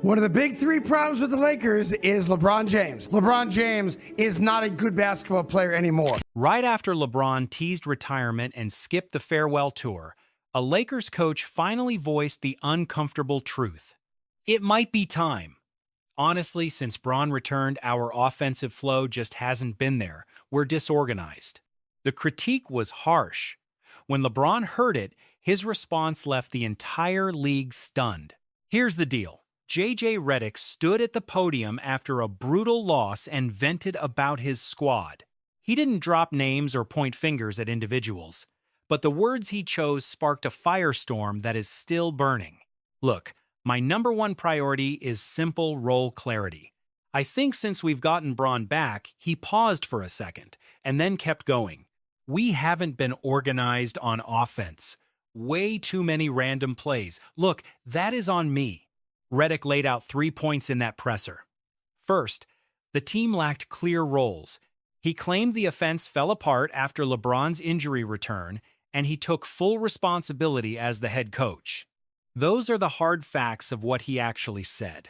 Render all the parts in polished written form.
One of the big three problems with the Lakers is LeBron James. LeBron James is not a good basketball player anymore. Right after LeBron teased retirement and skipped the farewell tour, a Lakers coach finally voiced the uncomfortable truth. It might be time. Honestly, since Bron returned, our offensive flow just hasn't been there. We're disorganized. The critique was harsh. When LeBron heard it, his response left the entire league stunned. Here's the deal. J.J. Redick stood at the podium after a brutal loss and vented about his squad. He didn't drop names or point fingers at individuals, but the words he chose sparked a firestorm that is still burning. Look, my number one priority is simple role clarity. I think since we've gotten Bron back, he paused for a second and then kept going. We haven't been organized on offense. Way too many random plays. Look, that is on me. Redick laid out 3 points in that presser. First, the team lacked clear roles. He claimed the offense fell apart after LeBron's injury return, and he took full responsibility as the head coach. Those are the hard facts of what he actually said.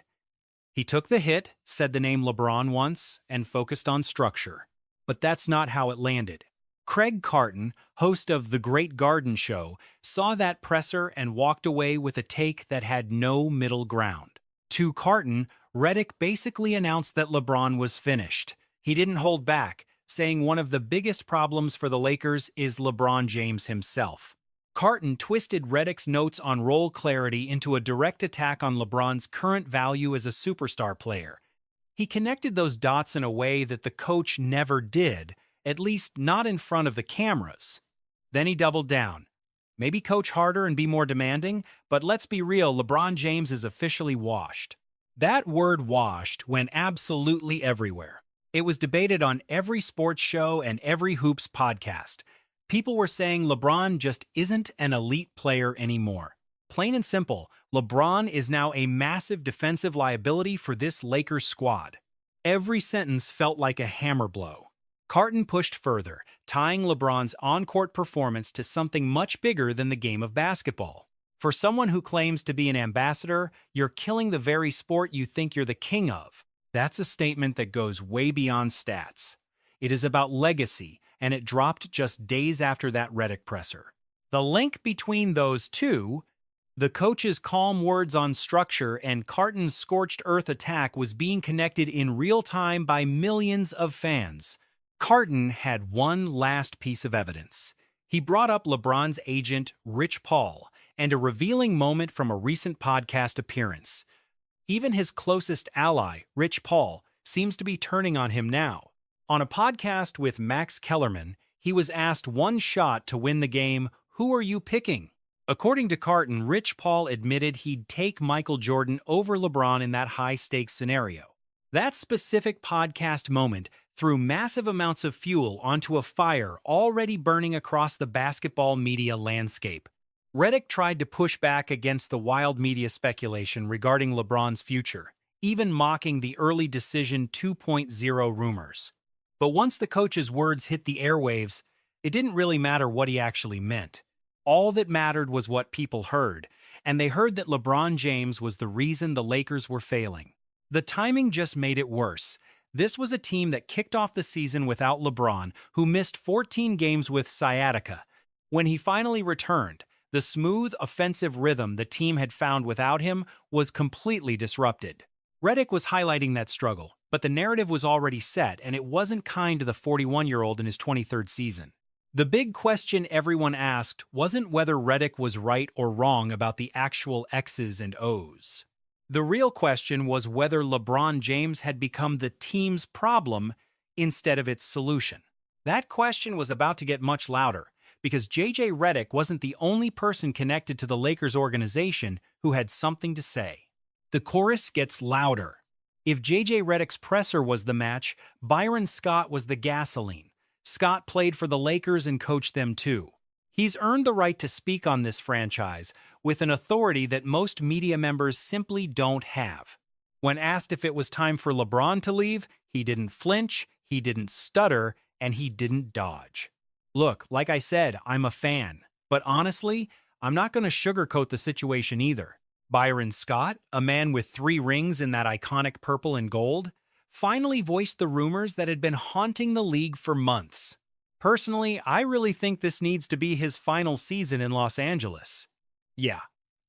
He took the hit, said the name LeBron once, and focused on structure. But that's not how it landed. Craig Carton, host of The Great Garden Show, saw that presser and walked away with a take that had no middle ground. To Carton, Redick basically announced that LeBron was finished. He didn't hold back, saying one of the biggest problems for the Lakers is LeBron James himself. Carton twisted Redick's notes on role clarity into a direct attack on LeBron's current value as a superstar player. He connected those dots in a way that the coach never did, at least not in front of the cameras. Then he doubled down. Maybe coach harder and be more demanding, but let's be real, LeBron James is officially washed. That word washed went absolutely everywhere. It was debated on every sports show and every Hoops podcast. People were saying LeBron just isn't an elite player anymore. Plain and simple, LeBron is now a massive defensive liability for this Lakers squad. Every sentence felt like a hammer blow. Carton pushed further, tying LeBron's on-court performance to something much bigger than the game of basketball. For someone who claims to be an ambassador, you're killing the very sport you think you're the king of. That's a statement that goes way beyond stats. It is about legacy, and it dropped just days after that Redick presser. The link between those two, the coach's calm words on structure and Carton's scorched earth attack, was being connected in real time by millions of fans. Carton had one last piece of evidence. He brought up LeBron's agent, Rich Paul, and a revealing moment from a recent podcast appearance. Even his closest ally, Rich Paul, seems to be turning on him now. On a podcast with Max Kellerman, he was asked one shot to win the game, "Who are you picking?" According to Carton, Rich Paul admitted he'd take Michael Jordan over LeBron in that high-stakes scenario. That specific podcast moment threw massive amounts of fuel onto a fire already burning across the basketball media landscape. Redick tried to push back against the wild media speculation regarding LeBron's future, even mocking the early decision 2.0 rumors. But once the coach's words hit the airwaves, it didn't really matter what he actually meant. All that mattered was what people heard, and they heard that LeBron James was the reason the Lakers were failing. The timing just made it worse. This was a team that kicked off the season without LeBron, who missed 14 games with sciatica. When he finally returned, the smooth, offensive rhythm the team had found without him was completely disrupted. Redick was highlighting that struggle, but the narrative was already set, and it wasn't kind to the 41-year-old in his 23rd season. The big question everyone asked wasn't whether Redick was right or wrong about the actual X's and O's. The real question was whether LeBron James had become the team's problem instead of its solution. That question was about to get much louder, because J.J. Redick wasn't the only person connected to the Lakers organization who had something to say. The chorus gets louder. If J.J. Redick's presser was the match, Byron Scott was the gasoline. Scott played for the Lakers and coached them too. He's earned the right to speak on this franchise with an authority that most media members simply don't have. When asked if it was time for LeBron to leave, he didn't flinch, he didn't stutter, and he didn't dodge. Look, like I said, I'm a fan. But honestly, I'm not going to sugarcoat the situation either. Byron Scott, a man with 3 rings in that iconic purple and gold, finally voiced the rumors that had been haunting the league for months. Personally, I really think this needs to be his final season in Los Angeles. Yeah,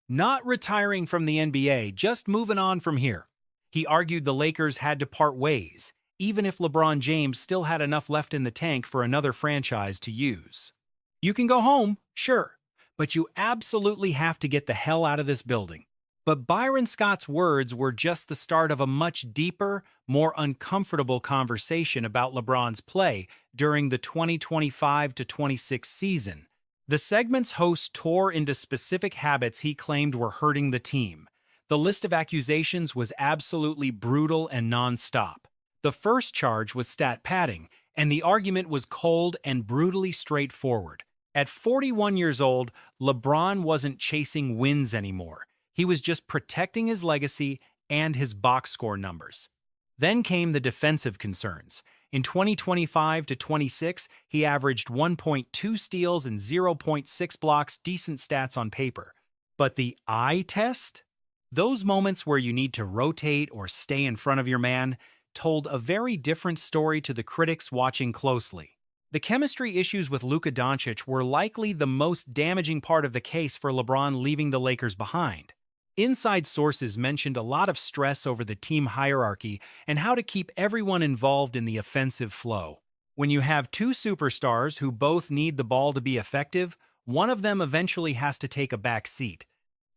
not retiring from the NBA, just moving on from here. He argued the Lakers had to part ways, even if LeBron James still had enough left in the tank for another franchise to use. You can go home, sure, but you absolutely have to get the hell out of this building. But Byron Scott's words were just the start of a much deeper, more uncomfortable conversation about LeBron's play during the 2025-26 season. The segment's host tore into specific habits he claimed were hurting the team. The list of accusations was absolutely brutal and non-stop. The first charge was stat padding, and the argument was cold and brutally straightforward. At 41 years old, LeBron wasn't chasing wins anymore. He was just protecting his legacy and his box score numbers. Then came the defensive concerns. In 2025-26, he averaged 1.2 steals and 0.6 blocks, decent stats on paper. But the eye test? Those moments where you need to rotate or stay in front of your man told a very different story to the critics watching closely. The chemistry issues with Luka Doncic were likely the most damaging part of the case for LeBron leaving the Lakers behind. Inside sources mentioned a lot of stress over the team hierarchy and how to keep everyone involved in the offensive flow. When you have 2 superstars who both need the ball to be effective, one of them eventually has to take a back seat.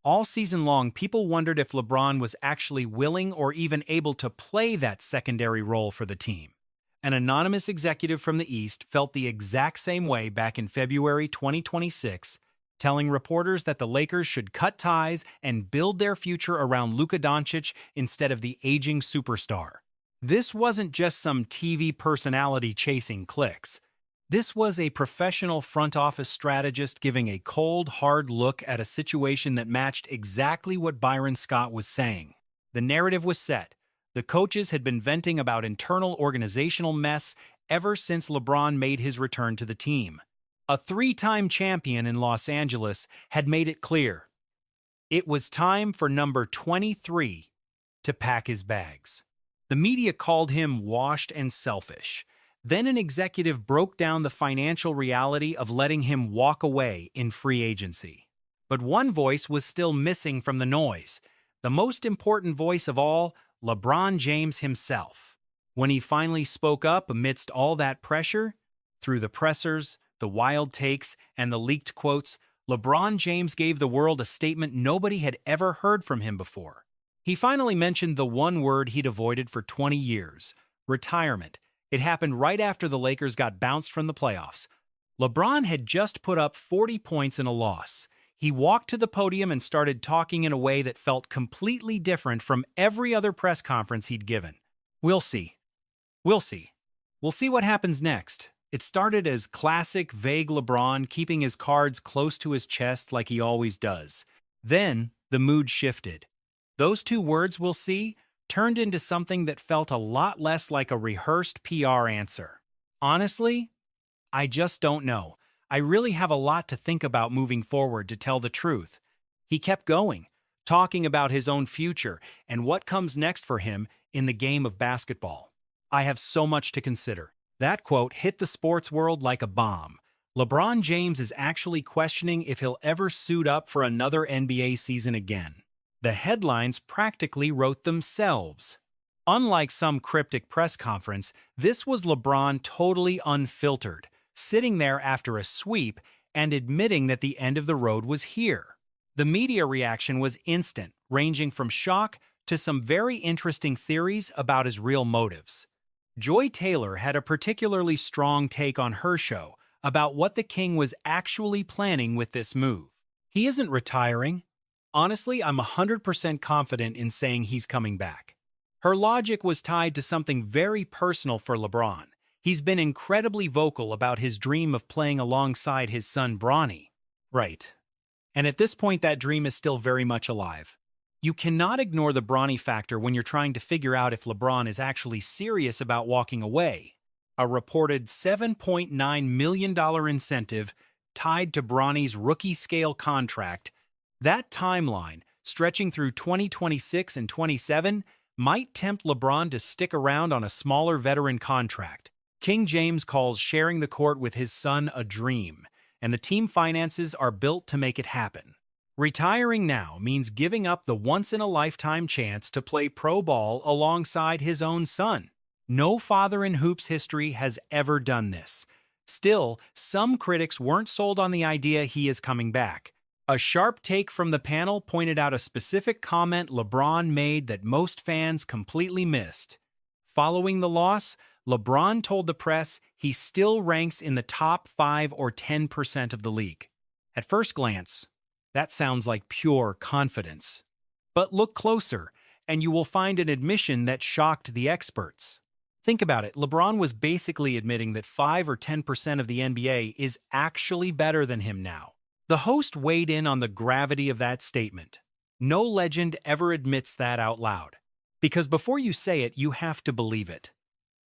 All season long, people wondered if LeBron was actually willing or even able to play that secondary role for the team. An anonymous executive from the East felt the exact same way back in February 2026, telling reporters that the Lakers should cut ties and build their future around Luka Doncic instead of the aging superstar. This wasn't just some TV personality chasing clicks. This was a professional front office strategist giving a cold, hard look at a situation that matched exactly what Byron Scott was saying. The narrative was set. The coaches had been venting about internal organizational mess ever since LeBron made his return to the team. A 3-time champion in Los Angeles had made it clear. It was time for number 23 to pack his bags. The media called him washed and selfish. Then an executive broke down the financial reality of letting him walk away in free agency. But one voice was still missing from the noise. The most important voice of all, LeBron James himself. When he finally spoke up amidst all that pressure, through the pressers, the wild takes, and the leaked quotes, LeBron James gave the world a statement nobody had ever heard from him before. He finally mentioned the one word he'd avoided for 20 years, retirement. It happened right after the Lakers got bounced from the playoffs. LeBron had just put up 40 points in a loss. He walked to the podium and started talking in a way that felt completely different from every other press conference he'd given. We'll see. We'll see. We'll see what happens next. It started as classic, vague LeBron keeping his cards close to his chest like he always does. Then, the mood shifted. Those 2 words, "we'll see," turned into something that felt a lot less like a rehearsed PR answer. Honestly, I just don't know. I really have a lot to think about moving forward, to tell the truth. He kept going, talking about his own future and what comes next for him in the game of basketball. I have so much to consider. That quote hit the sports world like a bomb. LeBron James is actually questioning if he'll ever suit up for another NBA season again. The headlines practically wrote themselves. Unlike some cryptic press conference, this was LeBron totally unfiltered, sitting there after a sweep and admitting that the end of the road was here. The media reaction was instant, ranging from shock to some very interesting theories about his real motives. Joy Taylor had a particularly strong take on her show about what the King was actually planning with this move. He isn't retiring. Honestly, I'm 100% confident in saying he's coming back. Her logic was tied to something very personal for LeBron. He's been incredibly vocal about his dream of playing alongside his son Bronny. Right. And at this point, that dream is still very much alive. You cannot ignore the Bronny factor when you're trying to figure out if LeBron is actually serious about walking away. A reported $7.9 million incentive tied to Bronny's rookie-scale contract. That timeline, stretching through 2026 and 27, might tempt LeBron to stick around on a smaller veteran contract. King James calls sharing the court with his son a dream, and the team finances are built to make it happen. Retiring now means giving up the once-in-a-lifetime chance to play pro ball alongside his own son. No father in hoops history has ever done this. Still, some critics weren't sold on the idea he is coming back. A sharp take from the panel pointed out a specific comment LeBron made that most fans completely missed. Following the loss, LeBron told the press he still ranks in the top 5 or 10% of the league. At first glance, that sounds like pure confidence. But look closer, and you will find an admission that shocked the experts. Think about it, LeBron was basically admitting that 5 or 10% of the NBA is actually better than him now. The host weighed in on the gravity of that statement. No legend ever admits that out loud. Because before you say it, you have to believe it.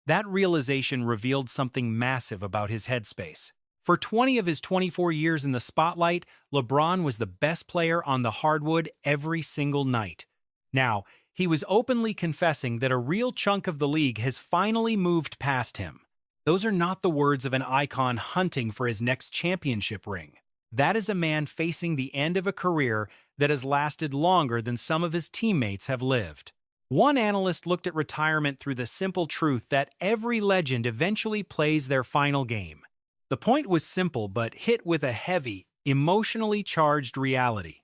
That realization revealed something massive about his headspace. For 20 of his 24 years in the spotlight, LeBron was the best player on the hardwood every single night. Now, he was openly confessing that a real chunk of the league has finally moved past him. Those are not the words of an icon hunting for his next championship ring. That is a man facing the end of a career that has lasted longer than some of his teammates have lived. One analyst looked at retirement through the simple truth that every legend eventually plays their final game. The point was simple but hit with a heavy, emotionally charged reality.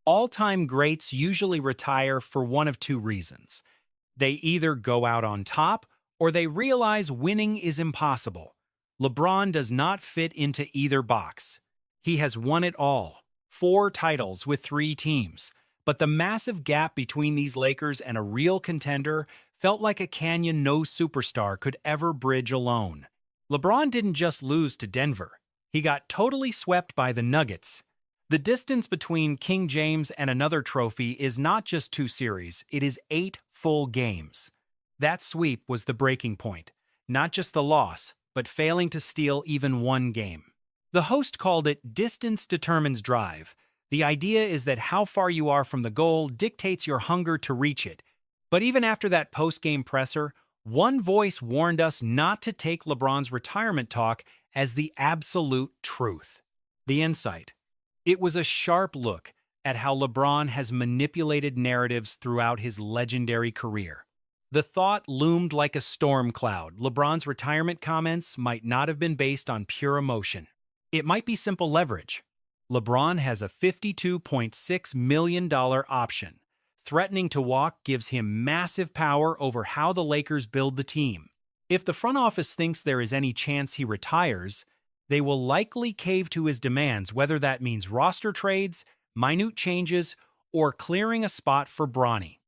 All-time greats usually retire for one of two reasons. They either go out on top or they realize winning is impossible. LeBron does not fit into either box. He has won it all, 4 titles with 3 teams. But the massive gap between these Lakers and a real contender felt like a canyon no superstar could ever bridge alone. LeBron didn't just lose to Denver. He got totally swept by the Nuggets. The distance between King James and another trophy is not just 2 series, it is 8 full games. That sweep was the breaking point. Not just the loss, but failing to steal even 1 game. The host called it distance determines drive. The idea is that how far you are from the goal dictates your hunger to reach it. But even after that post-game presser, one voice warned us not to take LeBron's retirement talk as the absolute truth. The insight. It was a sharp look at how LeBron has manipulated narratives throughout his legendary career. The thought loomed like a storm cloud. LeBron's retirement comments might not have been based on pure emotion. It might be simple leverage. LeBron has a $52.6 million option. Threatening to walk gives him massive power over how the Lakers build the team. If the front office thinks there is any chance he retires, they will likely cave to his demands, whether that means roster trades, minute changes, or clearing a spot for Bronny.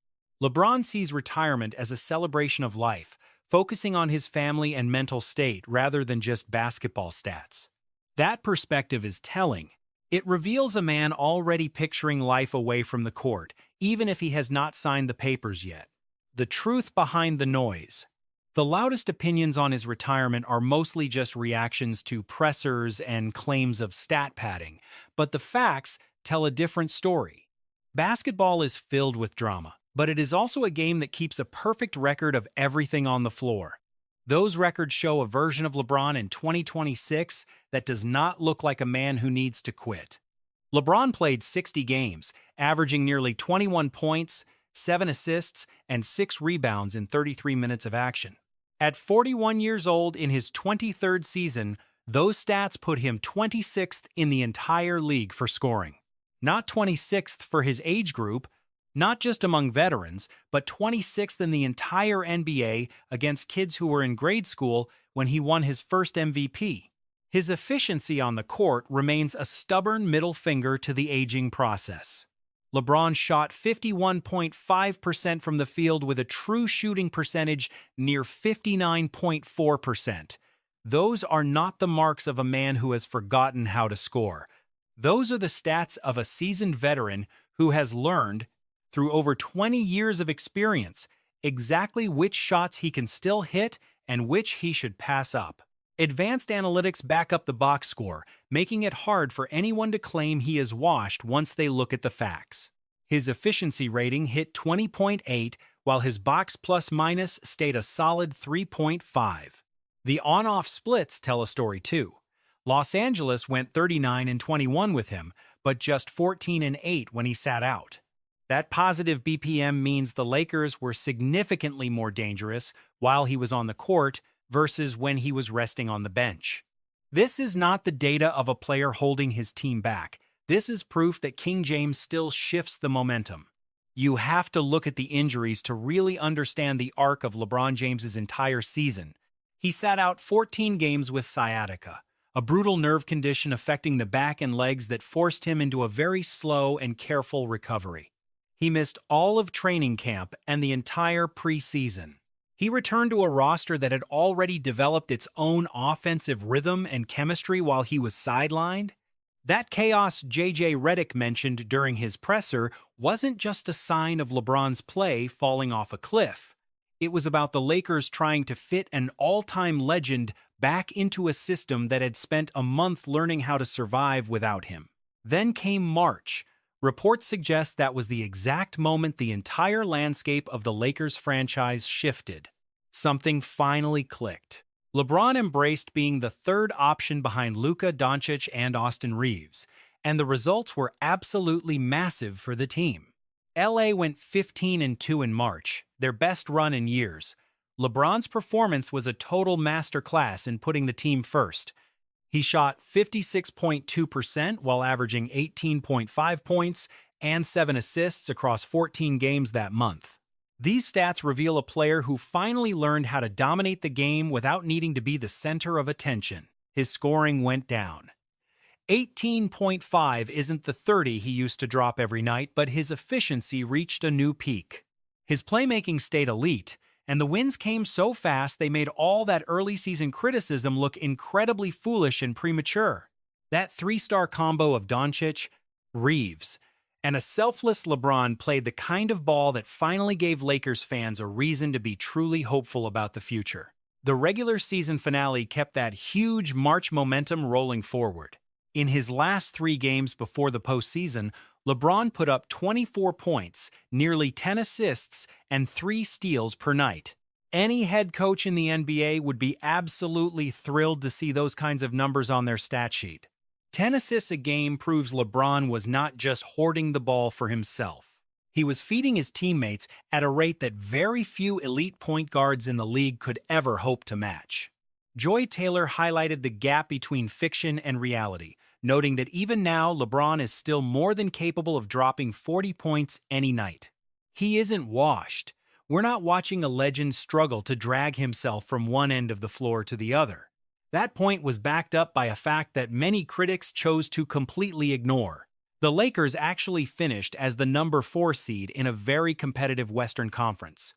LeBron sees retirement as a celebration of life, focusing on his family and mental state rather than just basketball stats. That perspective is telling. It reveals a man already picturing life away from the court, even if he has not signed the papers yet. The truth behind the noise. The loudest opinions on his retirement are mostly just reactions to pressers and claims of stat padding, but the facts tell a different story. Basketball is filled with drama, but it is also a game that keeps a perfect record of everything on the floor. Those records show a version of LeBron in 2026 that does not look like a man who needs to quit. LeBron played 60 games, averaging nearly 21 points, 7 assists, and 6 rebounds in 33 minutes of action. At 41 years old in his 23rd season, those stats put him 26th in the entire league for scoring. Not 26th for his age group, not just among veterans, but 26th in the entire NBA against kids who were in grade school when he won his first MVP. His efficiency on the court remains a stubborn middle finger to the aging process. LeBron shot 51.5% from the field with a true shooting percentage near 59.4%. Those are not the marks of a man who has forgotten how to score. Those are the stats of a seasoned veteran who has learned, through over 20 years of experience, exactly which shots he can still hit and which he should pass up. Advanced analytics back up the box score, making it hard for anyone to claim he is washed once they look at the facts. His efficiency rating hit 20.8, while his box plus-minus stayed a solid 3.5. The on-off splits tell a story too. Los Angeles went 39-21 with him, but just 14-8 when he sat out. That positive BPM means the Lakers were significantly more dangerous while he was on the court versus when he was resting on the bench. This is not the data of a player holding his team back. This is proof that King James still shifts the momentum. You have to look at the injuries to really understand the arc of LeBron James's entire season. He sat out 14 games with sciatica, a brutal nerve condition affecting the back and legs that forced him into a very slow and careful recovery. He missed all of training camp and the entire preseason. He returned to a roster that had already developed its own offensive rhythm and chemistry while he was sidelined. That chaos J.J. Redick mentioned during his presser wasn't just a sign of LeBron's play falling off a cliff. It was about the Lakers trying to fit an all-time legend back into a system that had spent a month learning how to survive without him. Then came March. Reports suggest that was the exact moment the entire landscape of the Lakers franchise shifted. Something finally clicked. LeBron embraced being the third option behind Luka Doncic and Austin Reeves, and the results were absolutely massive for the team. LA went 15-2 in March, their best run in years. LeBron's performance was a total masterclass in putting the team first. He shot 56.2% while averaging 18.5 points and 7 assists across 14 games that month. These stats reveal a player who finally learned how to dominate the game without needing to be the center of attention. His scoring went down. 18.5 isn't the 30 he used to drop every night, but his efficiency reached a new peak. His playmaking stayed elite, and the wins came so fast they made all that early season criticism look incredibly foolish and premature. That three-star combo of Doncic, Reeves, and a selfless LeBron played the kind of ball that finally gave Lakers fans a reason to be truly hopeful about the future. The regular season finale kept that huge March momentum rolling forward. In his last 3 games before the postseason, LeBron put up 24 points, nearly 10 assists, and 3 steals per night. Any head coach in the NBA would be absolutely thrilled to see those kinds of numbers on their stat sheet. 10 assists a game proves LeBron was not just hoarding the ball for himself. He was feeding his teammates at a rate that very few elite point guards in the league could ever hope to match. Joy Taylor highlighted the gap between fiction and reality, noting that even now LeBron is still more than capable of dropping 40 points any night. He isn't washed. We're not watching a legend struggle to drag himself from one end of the floor to the other. That point was backed up by a fact that many critics chose to completely ignore. The Lakers actually finished as the number 4 seed in a very competitive Western Conference.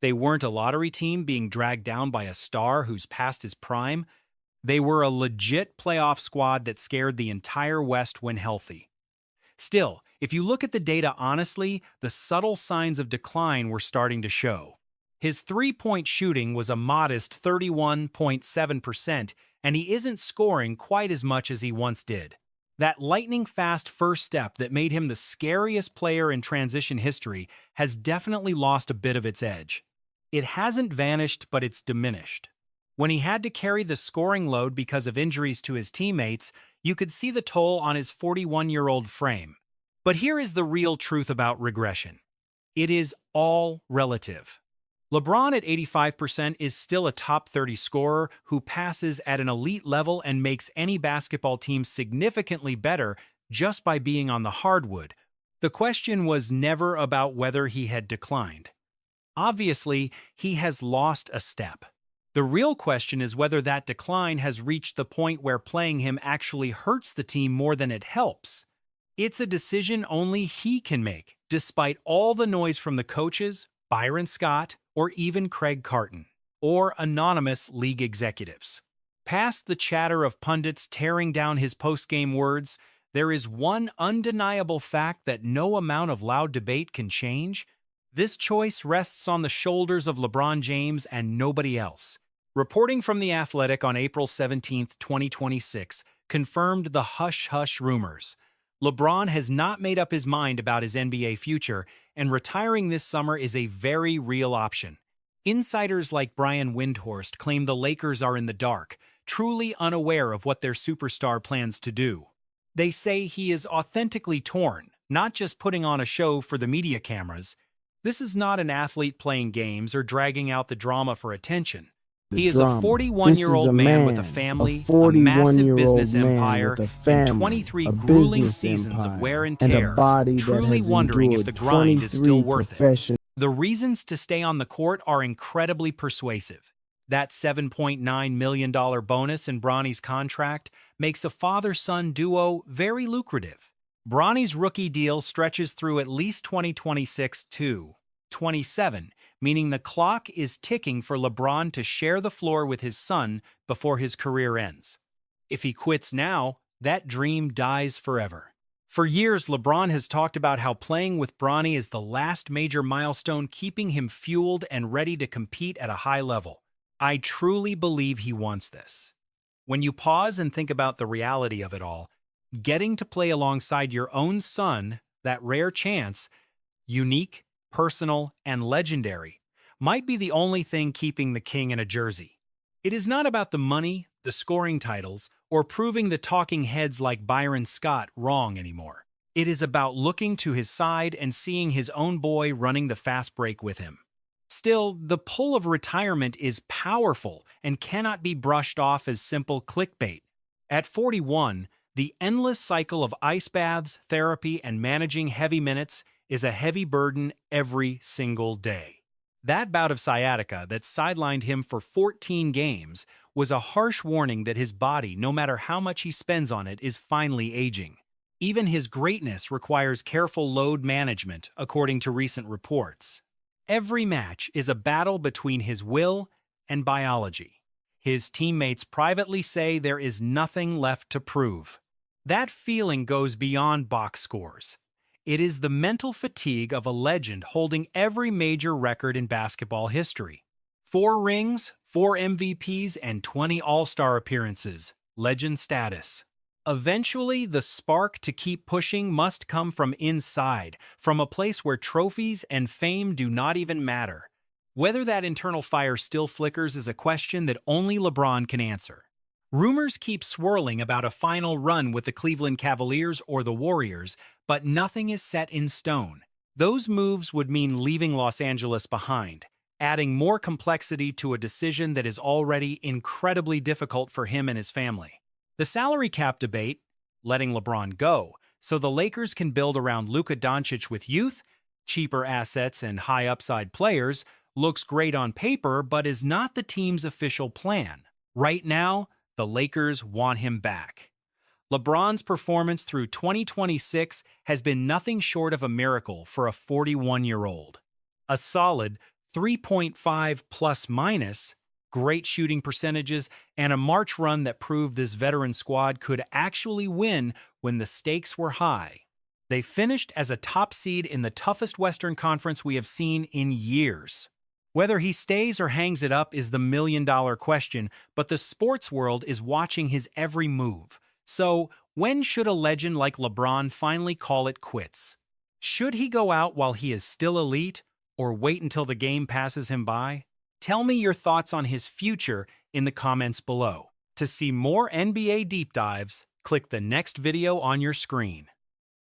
They weren't a lottery team being dragged down by a star who's past his prime. They were a legit playoff squad that scared the entire West when healthy. Still, if you look at the data honestly, the subtle signs of decline were starting to show. His three-point shooting was a modest 31.7%, and he isn't scoring quite as much as he once did. That lightning-fast first step that made him the scariest player in transition history has definitely lost a bit of its edge. It hasn't vanished, but it's diminished. When he had to carry the scoring load because of injuries to his teammates, you could see the toll on his 41-year-old frame. But here is the real truth about regression. It is all relative. LeBron at 85% is still a top 30 scorer who passes at an elite level and makes any basketball team significantly better just by being on the hardwood. The question was never about whether he had declined. Obviously, he has lost a step. The real question is whether that decline has reached the point where playing him actually hurts the team more than it helps. It's a decision only he can make, despite all the noise from the coaches, Byron Scott, or even Craig Carton, or anonymous league executives. Past the chatter of pundits tearing down his post-game words, there is one undeniable fact that no amount of loud debate can change. This choice rests on the shoulders of LeBron James and nobody else. Reporting from The Athletic on April 17, 2026, confirmed the hush-hush rumors. LeBron has not made up his mind about his NBA future, and retiring this summer is a very real option. Insiders like Brian Windhorst claim the Lakers are in the dark, truly unaware of what their superstar plans to do. They say he is authentically torn, not just putting on a show for the media cameras. This is not an athlete playing games or dragging out the drama for attention. He is a 41-year-old man with a family, a massive business empire, and 23 grueling seasons of wear and tear, truly wondering if the grind is still worth it. The reasons to stay on the court are incredibly persuasive. That $7.9 million bonus in Bronny's contract makes a father-son duo very lucrative. Bronny's rookie deal stretches through at least 2026 to 27, meaning the clock is ticking for LeBron to share the floor with his son before his career ends. If he quits now, that dream dies forever. For years, LeBron has talked about how playing with Bronny is the last major milestone, keeping him fueled and ready to compete at a high level. I truly believe he wants this. When you pause and think about the reality of it all, getting to play alongside your own son, that rare chance, unique, personal, and legendary, might be the only thing keeping the king in a jersey. It is not about the money, the scoring titles, or proving the talking heads like Byron Scott wrong anymore. It is about looking to his side and seeing his own boy running the fast break with him. Still, the pull of retirement is powerful and cannot be brushed off as simple clickbait. At 41, the endless cycle of ice baths, therapy, and managing heavy minutes is a heavy burden every single day. That bout of sciatica that sidelined him for 14 games was a harsh warning that his body, no matter how much he spends on it, is finally aging. Even his greatness requires careful load management, according to recent reports. Every match is a battle between his will and biology. His teammates privately say there is nothing left to prove. That feeling goes beyond box scores. It is the mental fatigue of a legend holding every major record in basketball history. 4 rings, 4 MVPs, and 20 All-Star appearances. Legend status. Eventually, the spark to keep pushing must come from inside, from a place where trophies and fame do not even matter. Whether that internal fire still flickers is a question that only LeBron can answer. Rumors keep swirling about a final run with the Cleveland Cavaliers or the Warriors, but nothing is set in stone. Those moves would mean leaving Los Angeles behind, adding more complexity to a decision that is already incredibly difficult for him and his family. The salary cap debate, letting LeBron go, so the Lakers can build around Luka Doncic with youth, cheaper assets, and high-upside players, looks great on paper but is not the team's official plan. Right now, the Lakers want him back. LeBron's performance through 2026 has been nothing short of a miracle for a 41-year-old. A solid 3.5 plus-minus, great shooting percentages, and a March run that proved this veteran squad could actually win when the stakes were high. They finished as a top seed in the toughest Western Conference we have seen in years. Whether he stays or hangs it up is the million-dollar question, but the sports world is watching his every move. So, when should a legend like LeBron finally call it quits? Should he go out while he is still elite, or wait until the game passes him by? Tell me your thoughts on his future in the comments below. To see more NBA deep dives, click the next video on your screen.